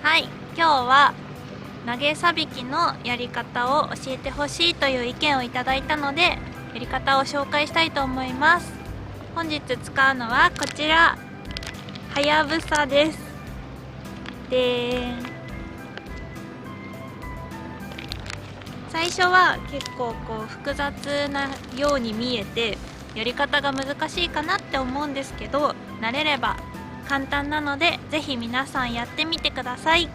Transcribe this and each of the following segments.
はい、今日は投げさびきのやり方を教えてほしいという意見をいただいたので、やり方を紹介したいと思います。本日使うのはこちら、はやぶさです。最初は結構複雑なように見えてやり方が難しいかなって思うんですけど、慣れれば簡単なのでぜひ皆さんやってみてください。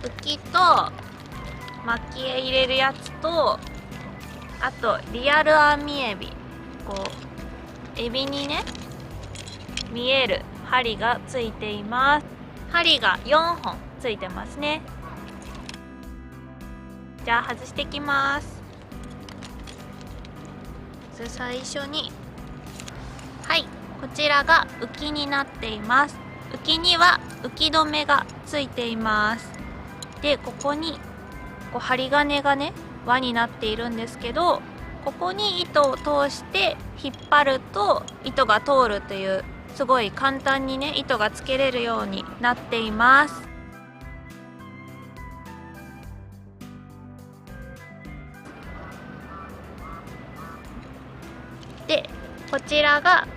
浮きと巻き絵入れるやつと、あとリアル網エビ、エビにね見える針がついています。針が4本ついてますね。じゃあ外していきます。最初に、はい、こちらが浮きになっています。浮きには浮き止めがついています。で、ここに針金がね輪になっているんですけど、ここに糸を通して引っ張ると糸が通るという、すごい簡単にね糸がつけれるようになっています。で、こちらが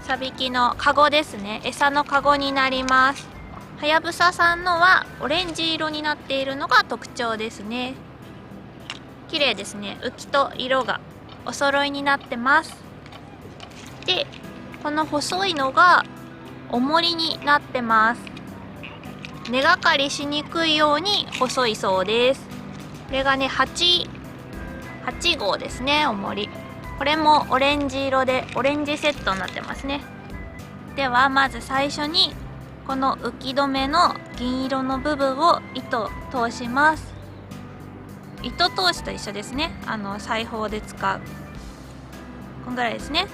さびきのカゴですね。餌のカゴになります。はやぶささんのはオレンジ色になっているのが特徴ですね。綺麗ですね。浮きと色がお揃いになってます。で、この細いのが重りになってます。根がかりしにくいように細いそうです。これがね8号ですね、重り。これもオレンジ色でオレンジセットになってますね。ではまず最初にこの浮き止めの銀色の部分を糸通します。糸通しと一緒ですね。裁縫で使うこんぐらいですね。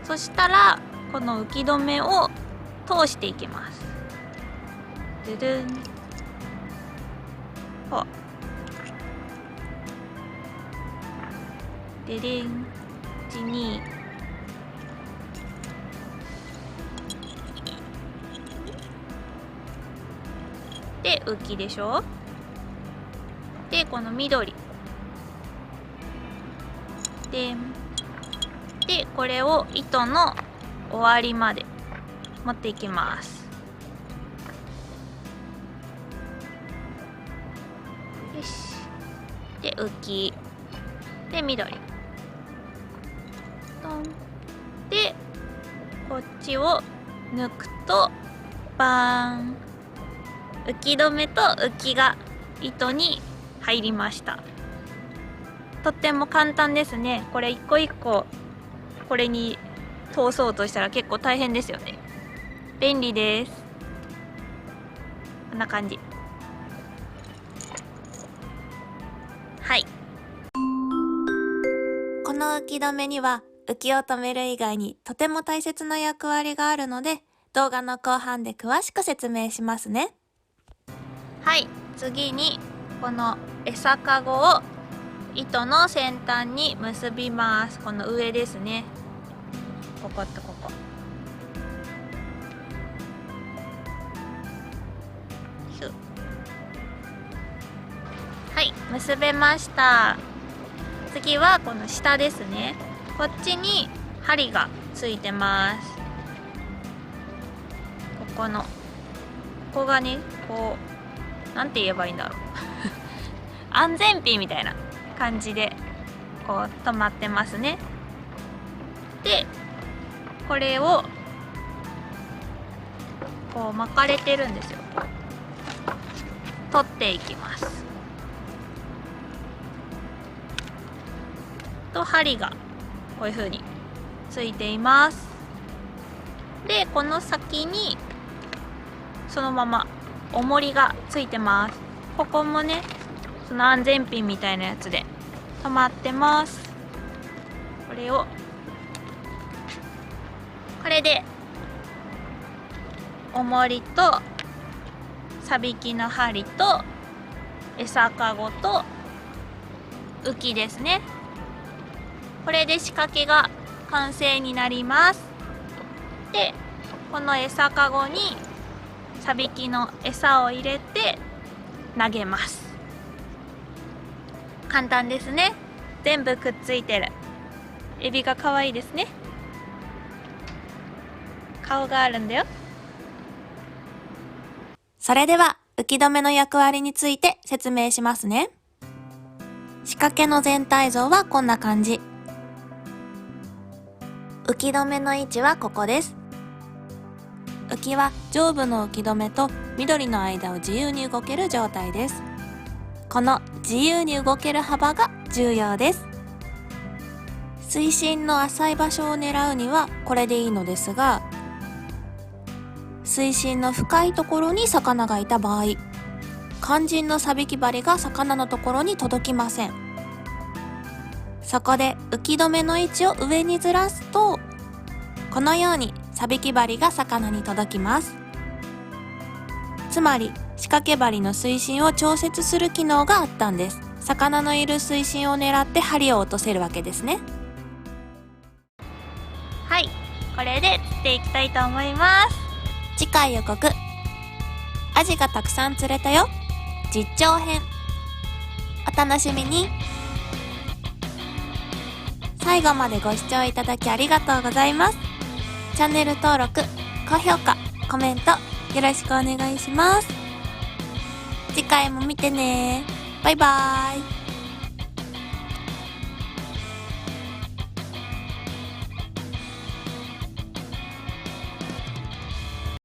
そしたらこの浮き止めを通していきます。ドゥドゥン、ほででん、12、で浮きでしょ。でこの緑でこれを糸の終わりまで持っていきます。よし。で浮きで緑トンでこっちを抜くとバーン、浮き止めと浮きが糸に入りました。とっても簡単ですね。これ一個一個これに通そうとしたら結構大変ですよね。便利です。こんな感じ。はい、この浮き止めには浮きを止める以外にとても大切な役割があるので、動画の後半で詳しく説明しますね。はい、次にこの餌かごを糸の先端に結びます。この上ですね。こことここ。はい、結べました。次はこの下ですね。こっちに針がついてます。ここがね、なんて言えばいいんだろう安全ピンみたいな感じで止まってますね。でこれを巻かれてるんですよ。取っていきますと、針がこういう風についています。でこの先にそのまま重りがついてます。ここもねその安全ピンみたいなやつで止まってます。これで重りとさびきの針と餌かごと浮きですね。これで仕掛けが完成になります。で、この餌かごにサビキの餌を入れて投げます。簡単ですね。全部くっついてる。エビが可愛いですね。顔があるんだよ。それでは浮き止めの役割について説明しますね。仕掛けの全体像はこんな感じ。浮き止めの位置はここです。浮きは上部の浮き止めと緑の間を自由に動ける状態です。この自由に動ける幅が重要です。水深の浅い場所を狙うにはこれでいいのですが、水深の深いところに魚がいた場合、肝心のサビキ針が魚のところに届きません。そこで浮き止めの位置を上にずらすと、このようにサビキ針が魚に届きます。つまり仕掛け針の水深を調節する機能があったんです。魚のいる水深を狙って針を落とせるわけですね。はい、これで釣っていきたいと思います。次回予告。アジがたくさん釣れたよ、実況編。お楽しみに。最後までご視聴いただきありがとうございます。チャンネル登録、高評価、コメントよろしくお願いします。次回も見てね。バイバーイ。